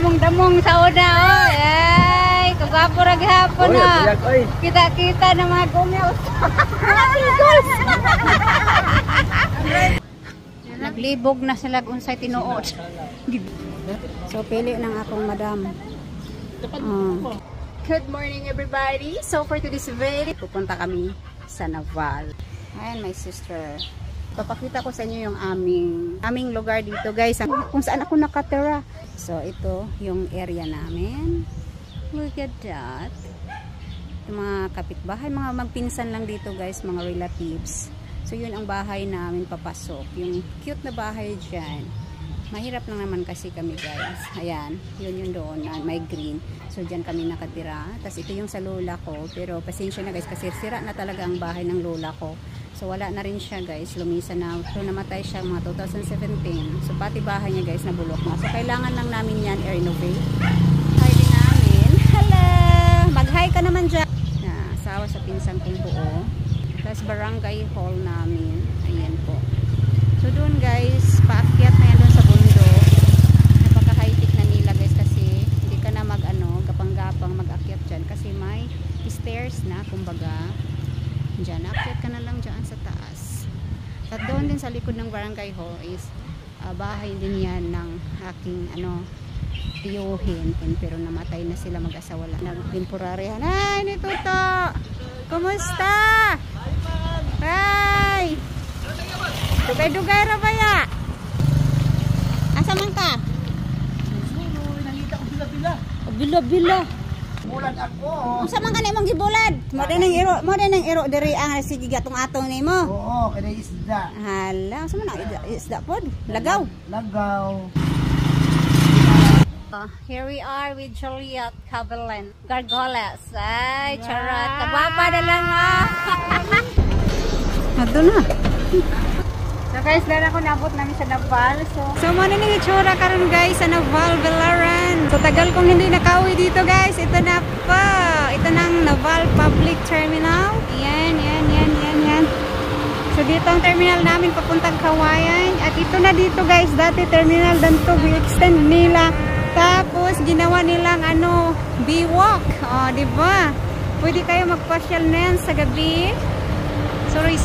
among damong sa una, oh. Ay, kagwapo ra gihapon na. Kita-kita na mga gumiyaw. Naglibog na sila unsay tinuod. So pili ng akong madam. Good morning everybody. So for today's video, pupunta kami sa Naval. Ayan my sister. Papakita ko sa inyo yung aming lugar dito guys, kung saan ako nakatira. So ito yung area namin. Look at that. Yung mga kapitbahay, mga magpinsan lang dito guys, mga relatives. So yun ang bahay namin papasok. Yung cute na bahay dyan. Mahirap lang naman kasi kami guys. Ayan, yun yung doon, may green. So dyan kami nakatira. Tapos ito yung sa lola ko. Pero pasensya na guys kasi sira na talaga ang bahay ng lola ko. So wala na rin siya guys. Lumisa na. So namatay siya mga 2017. So pati bahay niya guys nabulok na. So kailangan lang namin yan i-renovate. Hi din namin. Hello! Mag-hi ka naman dyan. Asawa sa pinsang kong buo. Tapos barangay hall namin. Ayan po. So doon guys, paakyat na yan doon sa bundok. Napaka-high-tech na nila guys kasi hindi ka na gapang-gapang mag-akyat dyan kasi may stairs na kumbaga. Dyan, akyat ka na lang dyan sa taas. At doon din sa likod ng barangay hall is bahay din yan ng aking tiyuhin. Pero namatay na sila mag-asawa lang. Nag-temporaryan. Ay, ni Tuto! Kumusta? Hi! Dugay-dugay ra ba ya? Asa man ka? Nangita ko bila-bila. Bila-bila. Bulad ako. Unsa man kanay mong gibulad? Mo din ang iro diri ang sige gatong atong nimo. Oo, kada isda. Hala, unsa man isda pod? Lagaw. Lagaw. Here we are with Juliet Cabelan. Gargoles. Ay, charot. Kababa na lang Ato na. So guys, dahil ako nabot namin sa Naval. So muna nang itsura karon guys sa Naval, Belaran. So tagal kong hindi nakauwi dito guys. Ito na pa. Ito ng Naval Public Terminal. Yan. So dito ang terminal namin papuntang Kawayan. At ito na dito guys. Dati terminal danto. I-extend nila. Tapos ginawa nilang B-walk. O, diba? Pwede kayo magpasyal na yan sa gabi. Sorry.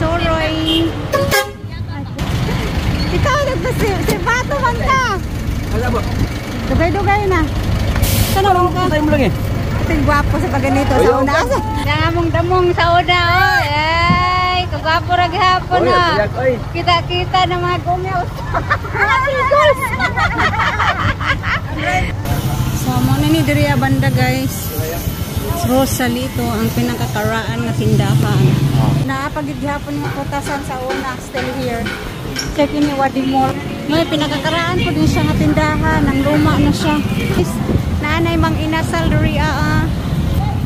Ikaw nagpasibato man ka. Wala ba? Dugay-dugay na. Sana mo ka? Tayo mo lang eh. Ito yung gwapo sa paganito sa una. Damong damong sa una. Oh. Ay, kagwapo ra gihapon na. Kita-kita na mga gumiyaw. So, muna ni Diriya Banda guys. Rosalie ito ang pinakakaraan na tindahan. Naapagid gihapon yung putasan sa una. Still here. Check in yung Wadi Mall. May pinakakaraan po din siya nga tindahan. Ang luma na siya. Nanay mang inasal Diriya.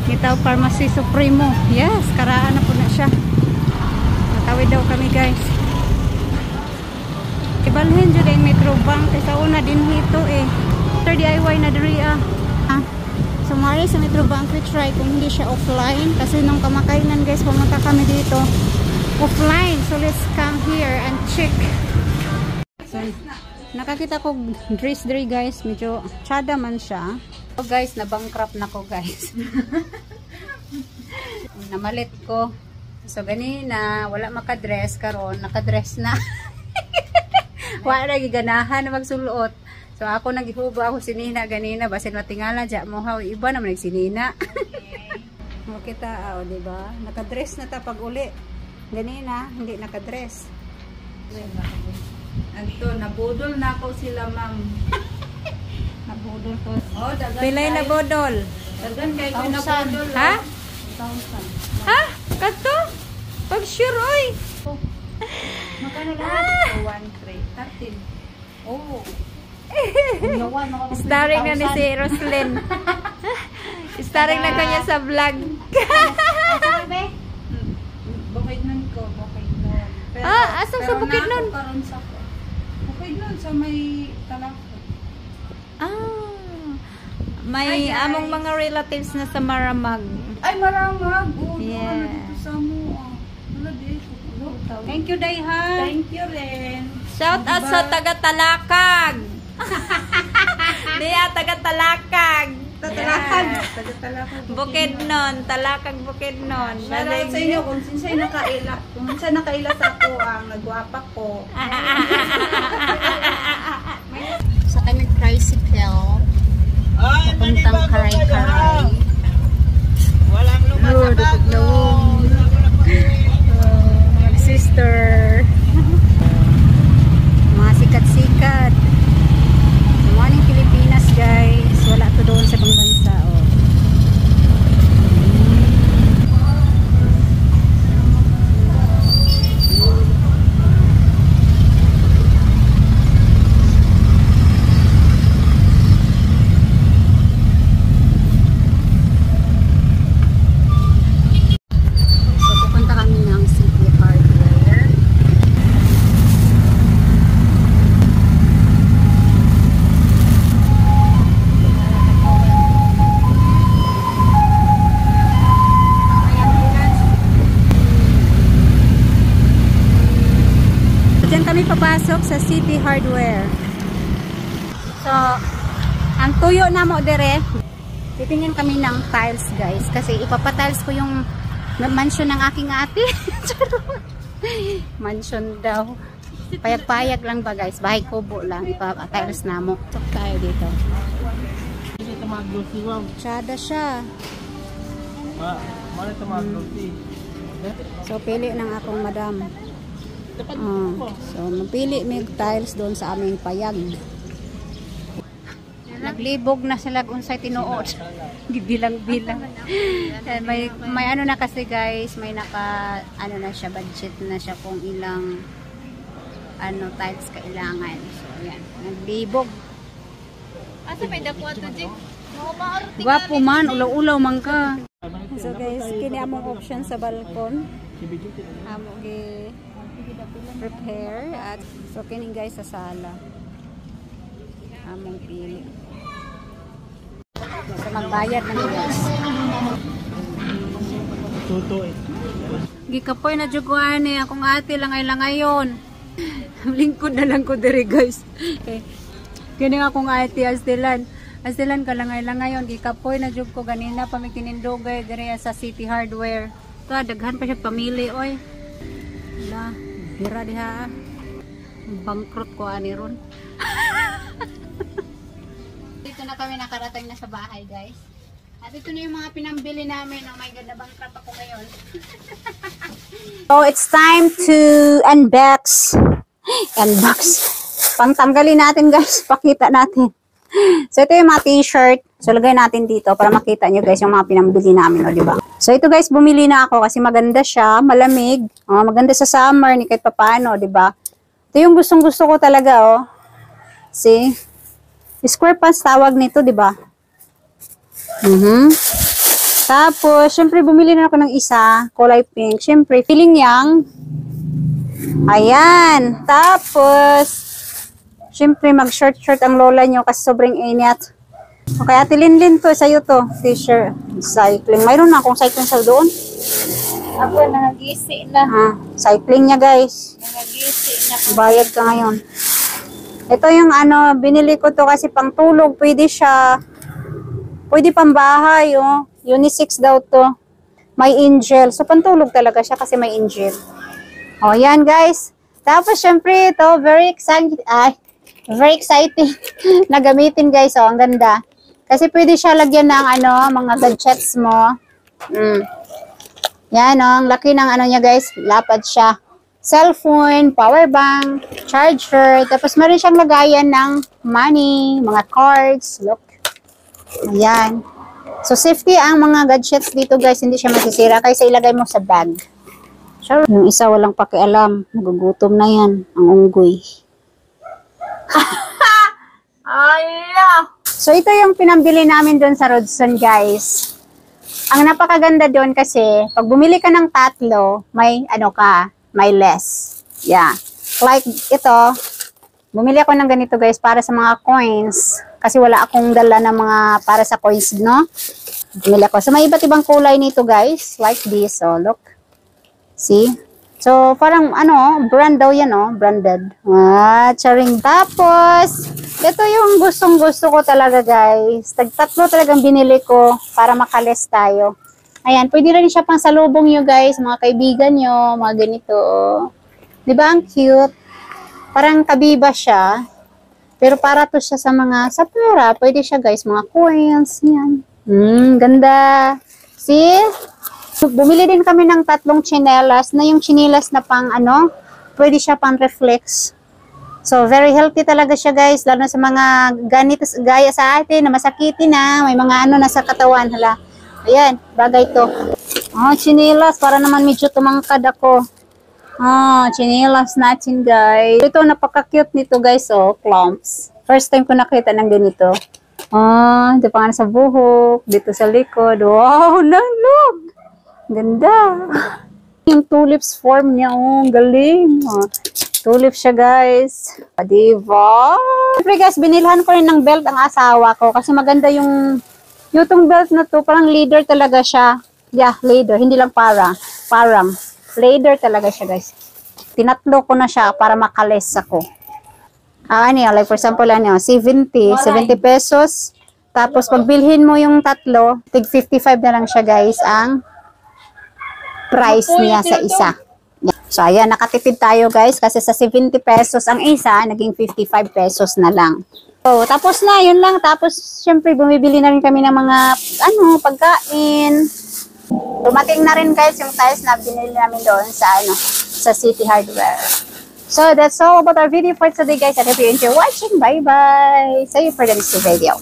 Itaw Pharmacy Supremo. Yes, karaan na po na siya. Matawid daw kami guys. Ibalhin dyan yung Metrobank. Sa una din hito eh. After DIY na Diriya. So mari sa Metrobank we try kung hindi siya offline. Kasi nung kamakainan guys, pumunta kami dito offline. So let's come here and check. So, nakakita ko dress diri guys. Medyo tsada man siya. So guys, na-bankrupt na ko guys. Namalit ko. So ganina, wala makadress karon, nakadress na. Wala giganahan na magsulot. So ako naghihubo ako sinina ganina basin matingala dya mo haw iba naman nagsinina. Mo kita di ba? Nakadress na ta pag uli. Ganina hindi nakadress. Anto nabudol na ako sila ma'am. Nabudol ko. Oh, dagan. Pilay na bodol. Dagan kay ko nabudol. Ha? 1,000. Ha? Kato? Pag sure oy. Magkano lahat? 1,313. Oh. Starring na ni si Roslyn. Starring na kanya sa vlog. Bukid nun ko, bukid nun. Asa sa bukid nun? Bukid nun sa may talako. May among mga relatives na sa Maramag. Ay, Maramag. Yeah. Sa mo. Wala dito. Thank you, Dayhan. Thank you rin. Shout out sa taga Talakag. taga-talakag. Tatalakag. Taga-talakag. Bukidnon, talakag Bukidnon. Shoutout sa inyo kung sinsay nakaila. Kung sinsay nakaila sa ako ang nagwapa ko. Sa kami tricycle. Papuntang Karay-Karay. Walang Lord, Lord. Sister. Mga sikat-sikat. Morning Pilipinas, guys. Wala to doon sa ibang bansa. Oh. So, pupunta kami ng City Hardware. Diyan kami papasok sa City Hardware. So, ang tuyo na mo dire, titingin kami ng tiles, guys, kasi ipapatiles ko yung mansion ng aking ate. Mansion daw. Payag-payag lang ba, guys? Bahay kubo lang, ipapatiles na mo. Tok tayo dito. Tsada siya. So, pili ng akong madam. So, napili may tiles doon sa aming payag. Naglibog na sila kung sa'y tinuot. Gibilang-bilang. may ano na kasi, guys, may ano na siya, budget na siya kung ilang tiles kailangan. So, yan. Naglibog. Asa may dakwa to, Jing? Gwapo man, ulaw-ulaw man ka. So, guys, kini among option sa balkon. Amo prepare at so kini guys sa sala. Among pili. So, magbayad na guys. Gikapoy na juguan eh. Akong ate langay-langayon. Lingkod na lang ko dire guys. Kini akong ate Asdelan ka langay-langayon. Gikapoy na jug ko ganina pa may kinindugay dire sa City Hardware. To daghan pa siya pamili oy. Wala, bira diha. Bangkrut ko ani ron. Dito na kami nakarating na sa bahay, guys. At ito na yung mga pinambili namin. Oh my God, nabangkrut ako ngayon. So, it's time to unbox. Unbox. Pangtanggalin natin, guys. Pakita natin. So, ito yung mga t-shirt. So, lagay natin dito para makita nyo, guys, yung mga pinambili namin. O, diba? So, ito, guys, bumili na ako kasi maganda siya. Malamig. Maganda sa summer. Ni kahit papaano, diba? Ito yung gustong-gusto ko talaga, oh. See? Square pants tawag nito, diba? Tapos, syempre, bumili na ako ng isa. Kulay pink. Syempre, feeling yang. Ayan. Tapos, syempre, mag-short-short ang lola nyo kasi sobrang init. Okay, Ate Linlin to. Sa'yo to. T-shirt. Cycling. Mayroon na akong cycling sa doon. Ako, nangagisi na. Cycling niya, guys. Nangagisi na. Bayad ka ngayon. Ito yung binili ko to kasi pang tulog. Pwede siya. Pwede pang bahay, oh. Unisex daw to. May angel. So, pantulog talaga siya kasi may angel. Oh, yan, guys. Tapos, syempre, ito, very exciting na gamitin, guys. Oh, ang ganda. Kasi pwede siya lagyan ng, mga gadgets mo. Yan, oh, ang laki ng niya, guys. Lapad siya. Cellphone, power bank, charger. Tapos, meron siyang lagayan ng money, mga cards. Look. Ayan. So, safety ang mga gadgets dito, guys. Hindi siya masisira. Kaysa ilagay mo sa bag. Sure. Yung isa walang pakialam. Nagugutom na yan. Ang unggoy. So, ito yung pinambili namin doon sa Rodson, guys. Ang napakaganda doon kasi, pag bumili ka ng tatlo, may may less. Yeah. Like ito, bumili ako ng ganito, guys, para sa mga coins. Kasi wala akong dala ng mga para sa coins, no? Bumili ako. So, may iba't ibang kulay nito, guys. Like this. So, look. See? So, parang, brand daw yan, oh. Branded. Charing. Tapos, Ito yung gustong-gusto ko talaga, guys. Tatlo talagang binili ko para makalis tayo. Ayan, pwede rin siya pang salubong nyo, guys. Mga kaibigan nyo, mga ganito. Di ba ang cute? Parang kabiba siya. Pero para to siya sa mga, sa pera. Pwede siya, guys. Mga coins. Yan. Ganda. See? Bumili din kami ng 3 tsinelas. Na yung tsinelas na pang, pwede siya pang reflex. So, very healthy talaga siya, guys. Lalo sa mga ganito, gaya sa atin, na masakitin na. May mga na sa katawan. Hala. Ayan, bagay to. Oh, chinilas. Para naman medyo tumangkad ako. Oh, chinilas natin, guys. Ito, napaka-cute nito, guys. Oh, clumps. First time ko nakita ng ganito. Oh, ito pa nga sa buhok. Dito sa likod. Wow, look! Ganda. Yung tulips form niya. Oh, galing. Oh. Tulip siya, guys. Diba? Siyempre, guys, binilhan ko rin ng belt ang asawa ko kasi maganda yung belt na to. Parang leather talaga siya. Yeah, leather. Hindi lang parang. Leather talaga siya, guys. Tinatlo ko na siya para makalis ako. Like for example, 70 pesos. Tapos, pag bilhin mo yung tatlo, tig 55 na lang siya, guys, ang price niya sa isa. So, ayan, nakatipid tayo, guys, kasi sa 70 pesos ang isa, naging 55 pesos na lang. So, tapos na, yun lang. Tapos, syempre, bumibili na rin kami ng mga, pagkain. Dumating na rin, guys, yung tiles na binili namin doon sa City Hardware. So, that's all about our video for today, guys. I hope you enjoy watching. Bye-bye! See you for the next video.